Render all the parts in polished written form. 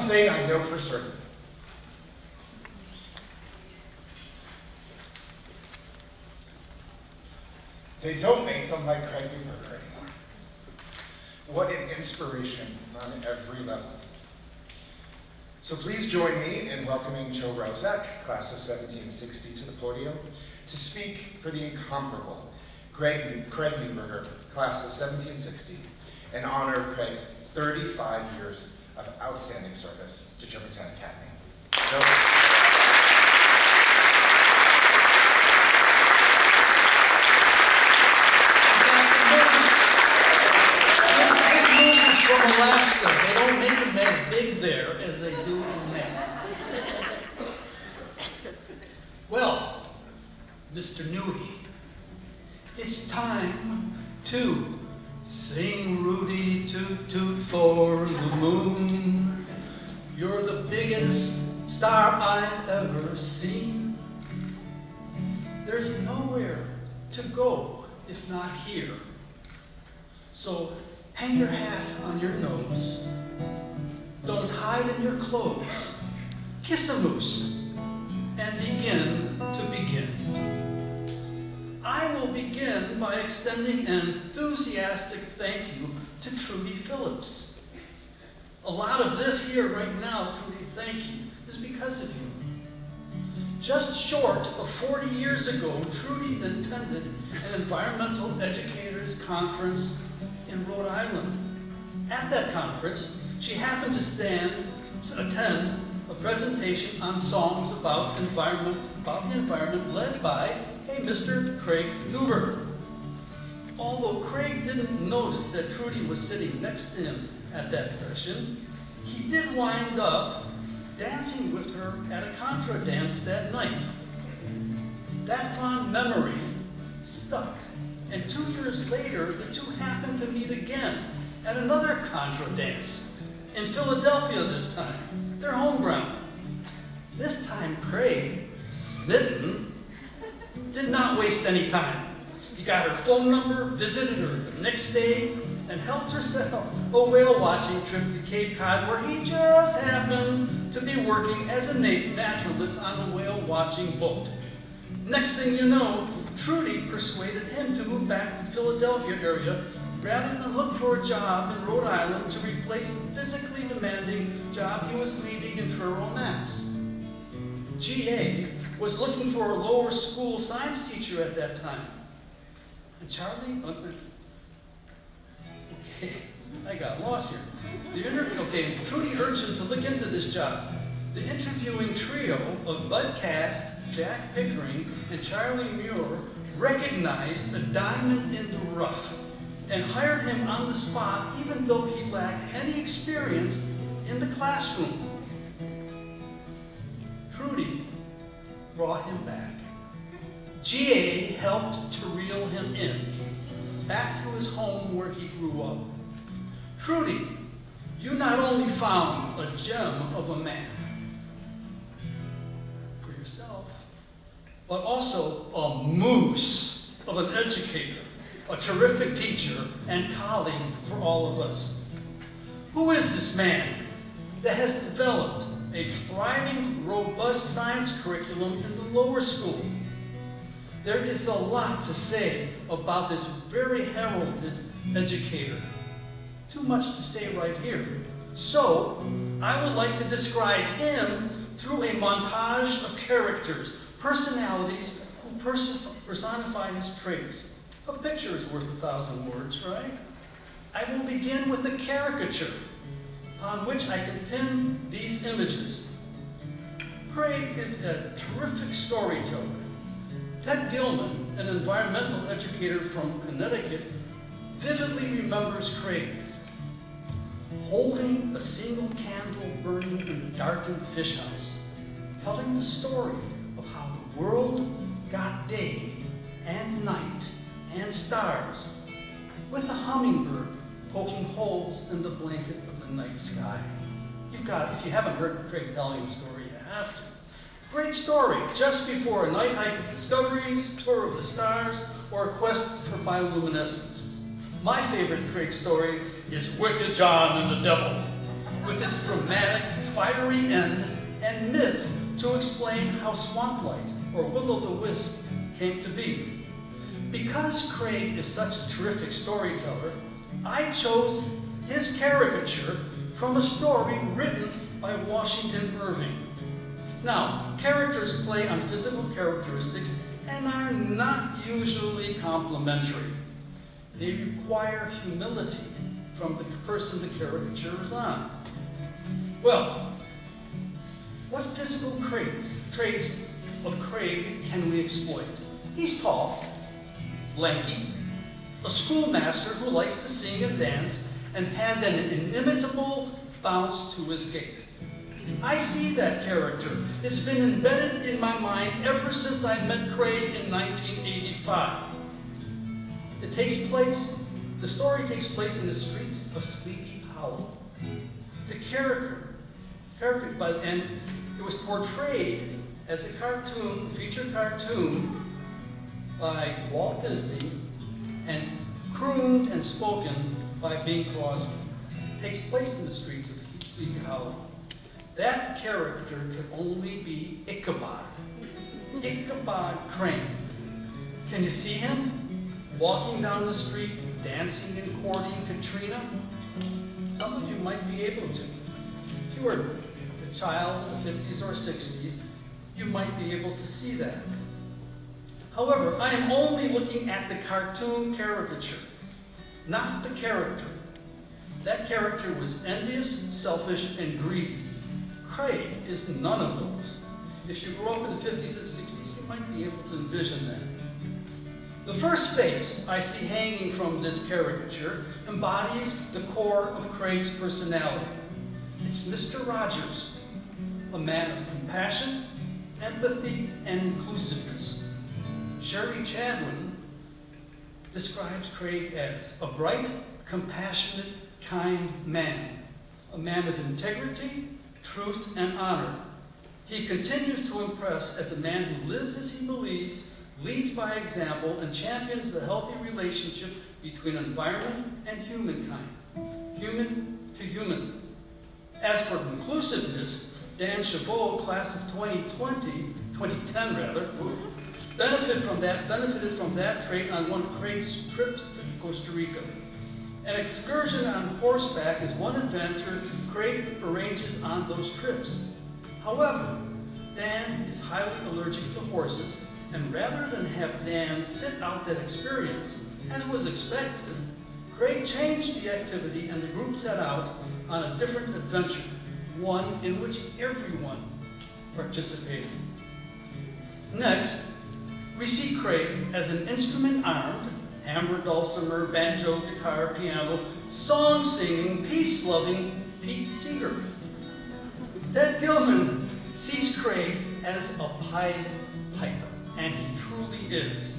thing I know for certain. They don't make them like Craig Newberger anymore. What an inspiration on every level. So please join me in welcoming Joe Rozek, class of 1760, to the podium to speak for the incomparable Craig Newberger, class of 1760, in honor of Craig's 35 years of outstanding service to Germantown Academy. Joe. From Alaska. They don't make them as big there as they do in Maine. Well, Mr. Newey, it's time to sing Rudy Toot Toot for the moon. You're the biggest star I've ever seen. There's nowhere to go if not here. So hang your hat on your nose. Don't hide in your clothes. Kiss a moose and begin to begin. I will begin by extending an enthusiastic thank you to Trudy Phillips. A lot of this here right now, Trudy, thank you, is because of you. Just short of 40 years ago, Trudy attended an environmental educators conference in Rhode Island. At that conference, she happened to attend a presentation on songs about the environment led by a Mr. Craig Newberger. Although Craig didn't notice that Trudy was sitting next to him at that session, he did wind up dancing with her at a contra dance that night. That fond memory stuck. And 2 years later, the two happened to meet again at another contra dance in Philadelphia this time, their home ground. This time, Craig, smitten, did not waste any time. He got her phone number, visited her the next day, and helped herself a whale watching trip to Cape Cod, where he just happened to be working as a naturalist on a whale watching boat. Next thing you know, Trudy persuaded him to move back to the Philadelphia area rather than look for a job in Rhode Island to replace the physically demanding job he was leaving in Truro, Mass. G.A. was looking for a lower school science teacher at that time. And Charlie, okay, I got lost here. Trudy urged him to look into this job. The interviewing trio of Bud Cast, Jack Pickering, and Charlie Muir recognized a diamond in the rough and hired him on the spot even though he lacked any experience in the classroom. Trudy brought him back. G.A. helped to reel him in, back to his home where he grew up. Trudy, you not only found a gem of a man for yourself, but also a moose of an educator, a terrific teacher, and colleague for all of us. Who is this man that has developed a thriving, robust science curriculum in the lower school? There is a lot to say about this very heralded educator. Too much to say right here. So, I would like to describe him through a montage of characters, personalities who personify his traits. A picture is worth 1,000 words, right? I will begin with a caricature upon which I can pin these images. Craig is a terrific storyteller. Ted Gilman, an environmental educator from Connecticut, vividly remembers Craig holding a single candle burning in the darkened fish house, telling the story of how the world got day and night and stars, with a hummingbird poking holes in the blanket of the night sky. If you haven't heard Craig telling the story, you have to. Great story, just before a night hike of discoveries, tour of the stars, or a quest for bioluminescence. My favorite Craig story is Wicked John and the Devil. with its dramatic, fiery end and myth to explain how Swamp Light, or Will-o'-the-Wisp, came to be. Because Craig is such a terrific storyteller, I chose his caricature from a story written by Washington Irving. Now, characters play on physical characteristics and are not usually complimentary. They require humility from the person the caricature is on. Well, what physical traits of Craig can we exploit? He's tall, lanky, a schoolmaster who likes to sing and dance, and has an inimitable bounce to his gait. I see that character. It's been embedded in my mind ever since I met Craig in 1985. The story takes place in the streets of Sleepy Hollow. The character, and it was portrayed as a cartoon, feature cartoon by Walt Disney, and crooned and spoken by Bing Crosby. It takes place in the streets of Sleepy Hollow. That character could only be Ichabod. Ichabod Crane. Can you see him walking down the street, dancing and courting Katrina? Some of you might be able to. If you were a child in the 50s or 60s, you might be able to see that. However, I am only looking at the cartoon caricature, not the character. That character was envious, selfish, and greedy. Craig is none of those. If you grew up in the 50s and 60s, you might be able to envision that. The first face I see hanging from this caricature embodies the core of Craig's personality. It's Mr. Rogers, a man of compassion, empathy, and inclusiveness. Sherry Chadwin describes Craig as a bright, compassionate, kind man, a man of integrity, truth, and honor. He continues to impress as a man who lives as he believes, leads by example, and champions the healthy relationship between environment and humankind, human to human. As for inclusiveness, Dan Chabot, class of 2010 rather, benefited from that trait on one of Craig's trips to Costa Rica. An excursion on horseback is one adventure Craig arranges on those trips. However, Dan is highly allergic to horses, and rather than have Dan sit out that experience, as was expected, Craig changed the activity and the group set out on a different adventure, one in which everyone participated. Next, we see Craig as an instrument-armed, hammer, dulcimer, banjo, guitar, piano, song-singing, peace-loving Pete Seeger. Ted Gilman sees Craig as a Pied Piper, and he truly is.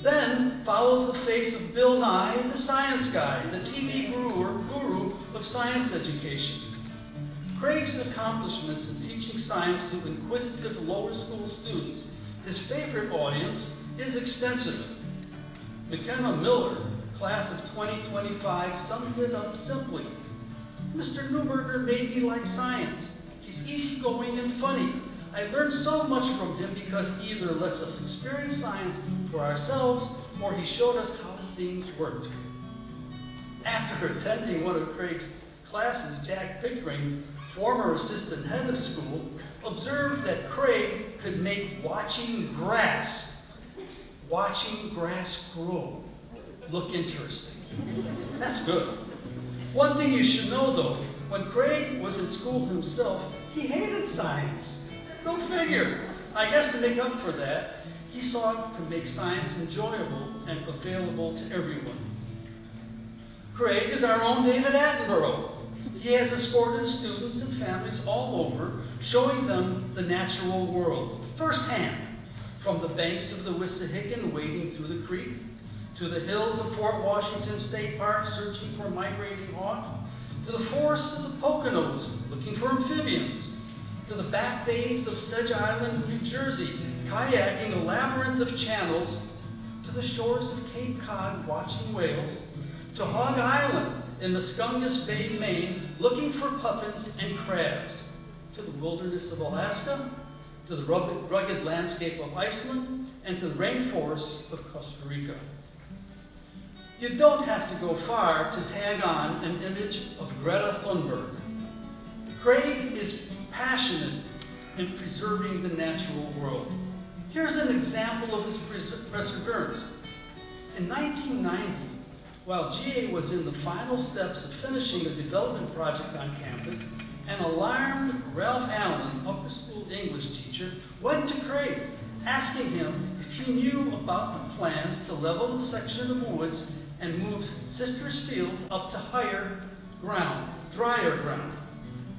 Then follows the face of Bill Nye, the science guy, the TV guru of science education. Craig's accomplishments in teaching science to inquisitive lower school students, his favorite audience, is extensive. McKenna Miller, class of 2025, sums it up simply. Mr. Newberger made me like science. He's easygoing and funny. I learned so much from him because he either lets us experience science for ourselves or he showed us how things worked. After attending one of Craig's classes, Jack Pickering, former assistant head of school, observed that Craig could make watching grass grow look interesting. That's good. One thing you should know though, when Craig was in school himself, he hated science. Go figure. I guess to make up for that, he sought to make science enjoyable and available to everyone. Craig is our own David Attenborough. He has escorted students and families all over, showing them the natural world, firsthand, from the banks of the Wissahickon wading through the creek, to the hills of Fort Washington State Park searching for migrating hawk, to the forests of the Poconos looking for amphibians, to the back bays of Sedge Island, New Jersey, kayaking a labyrinth of channels, to the shores of Cape Cod watching whales, to Hog Island in Muscungus Bay, Maine, looking for puffins and crabs, to the wilderness of Alaska, to the rugged landscape of Iceland, and to the rainforests of Costa Rica. You don't have to go far to tag on an image of Greta Thunberg. Craig is passionate in preserving the natural world. Here's an example of his perseverance. In 1990, while GA was in the final steps of finishing a development project on campus, an alarmed Ralph Allen, upper school English teacher, went to Craig, asking him if he knew about the plans to level a section of woods and move Sisters Fields up to higher ground, drier ground,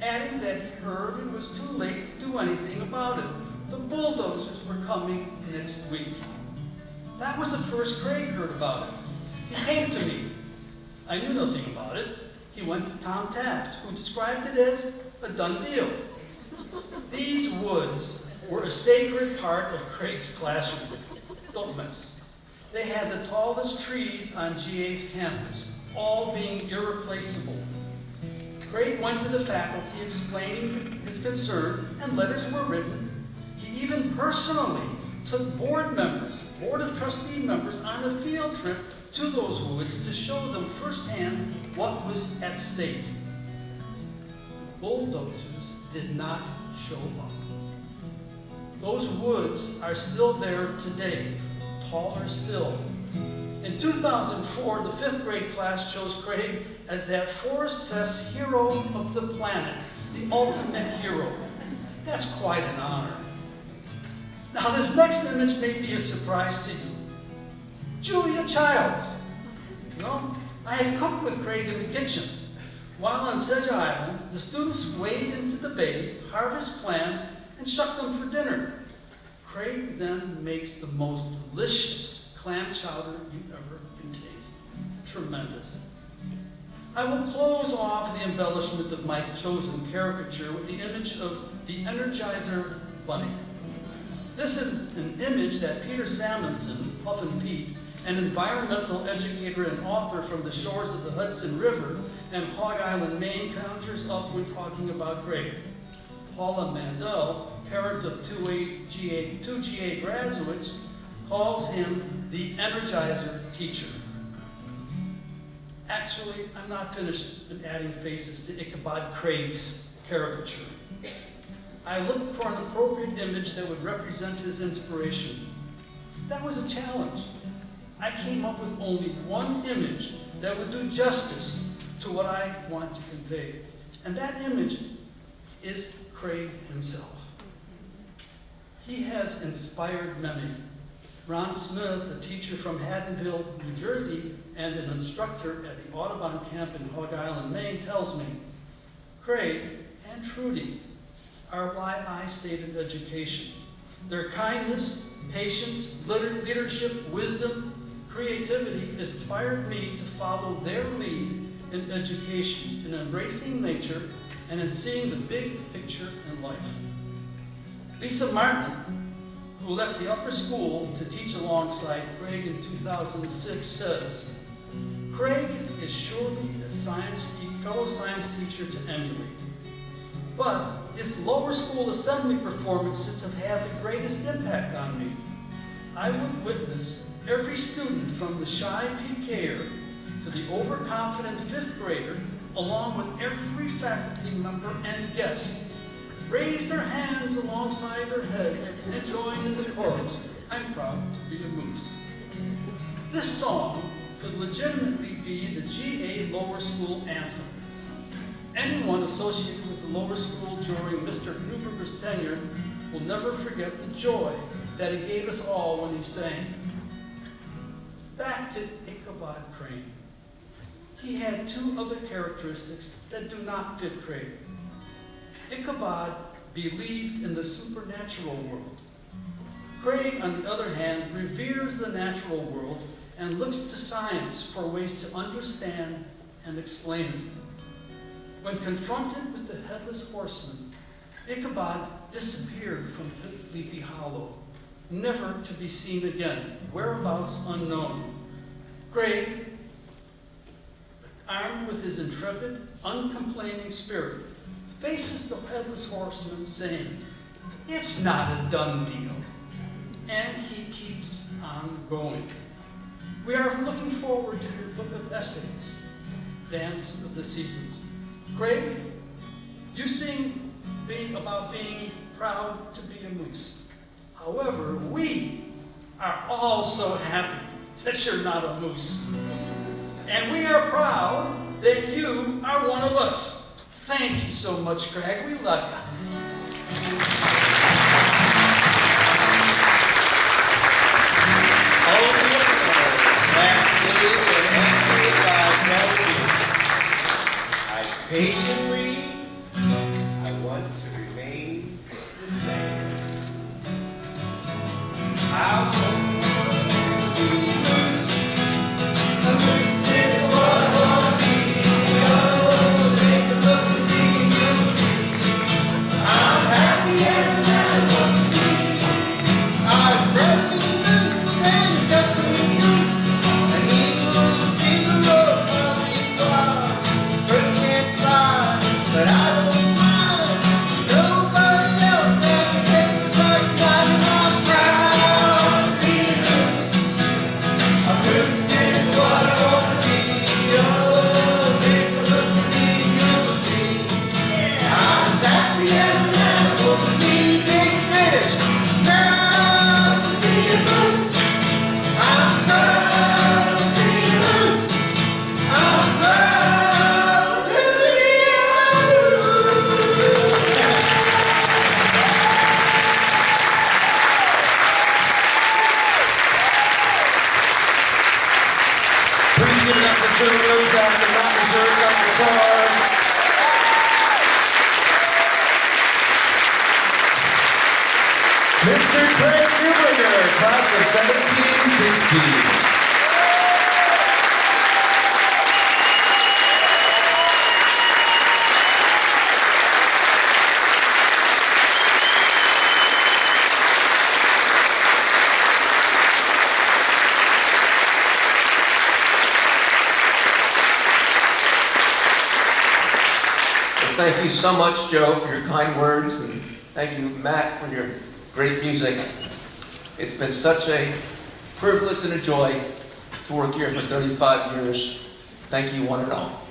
adding that he heard it was too late to do anything about it. The bulldozers were coming next week. That was the first Craig heard about it. He came to me. I knew nothing about it. He went to Tom Taft, who described it as a done deal. These woods were a sacred part of Craig's classroom. Don't miss. They had the tallest trees on GA's campus, all being irreplaceable. Craig went to the faculty explaining his concern, and letters were written. He even personally took board of trustee members on a field trip to those woods to show them firsthand what was at stake. The bulldozers did not show up. Those woods are still there today, taller still. In 2004, the 5th grade class chose Craig as that Forest Fest Hero of the Planet, the ultimate hero. That's quite an honor. Now, this next image may be a surprise to you. Julia Childs. No, I had cooked with Craig in the kitchen. While on Sedge Island, the students wade into the bay, harvest clams, and shuck them for dinner. Craig then makes the most delicious clam chowder you ever can taste. Tremendous. I will close off the embellishment of my chosen caricature with the image of the Energizer Bunny. This is an image that Peter Samuelson, Puffin Pete, an environmental educator and author from the shores of the Hudson River and Hog Island, Maine, conjures up when talking about Craig. Paula Mandel, parent of two GA graduates, calls him the Energizer teacher. Actually, I'm not finished in adding faces to Ichabod Craig's caricature. I looked for an appropriate image that would represent his inspiration. That was a challenge. I came up with only one image that would do justice to what I want to convey. And that image is Craig himself. He has inspired many. Ron Smith, a teacher from Haddonfield, New Jersey, and an instructor at the Audubon camp in Hog Island, Maine, tells me, Craig and Trudy are why I stayed in education. Their kindness, patience, leadership, wisdom, creativity inspired me to follow their lead in education, in embracing nature, and in seeing the big picture in life. Lisa Martin, who left the upper school to teach alongside Craig in 2006, says, Craig is surely a fellow science teacher to emulate. But his lower school assembly performances have had the greatest impact on me. I would witness every student from the shy PKer to the overconfident 5th grader, along with every faculty member and guest, raise their hands alongside their heads and join in the chorus, I'm proud to be a moose. This song could legitimately be the GA lower school anthem. Anyone associated with the lower school during Mr. Newberger's tenure will never forget the joy that he gave us all when he sang. Back to Ichabod Crane. He had two other characteristics that do not fit Craig. Ichabod believed in the supernatural world. Craig, on the other hand, reveres the natural world and looks to science for ways to understand and explain it. When confronted with the headless horseman, Ichabod disappeared from Sleepy Hollow, never to be seen again, whereabouts unknown. Craig, armed with his intrepid, uncomplaining spirit, faces the headless horseman saying, "It's not a done deal." And he keeps on going. We are looking forward to your book of essays, Dance of the Seasons. Craig, you sing about being proud to be a moose. However, we are all so happy that you're not a moose. And we are proud that you are one of us. Thank you so much, Craig. We love you. Patiently, I want to remain the same. I want to be loose. A loose is what I want to be. Oh, take a look at me and you'll see. I'm happy as a man want to be. I've broken loose and ducked loose. An eagle sings a road while they fly. Birds can't fly, but I don't mind. Nobody else has to take this like mine. I'm proud to be loose. A loose is what I want to be. Oh, take a look at me and you'll see. I'm as happy as a man will be. Big fish, proud to be a moose. I'm proud to be loose. I'm proud to be loose. Please give it up for Joe Rozak and Matt Newberger on guitar. Mr. Craig Newberger, class of 1716. Thank you so much, Joe, for your kind words, and thank you, Matt, for your great music. It's been such a privilege and a joy to work here for 35 years. Thank you, one and all.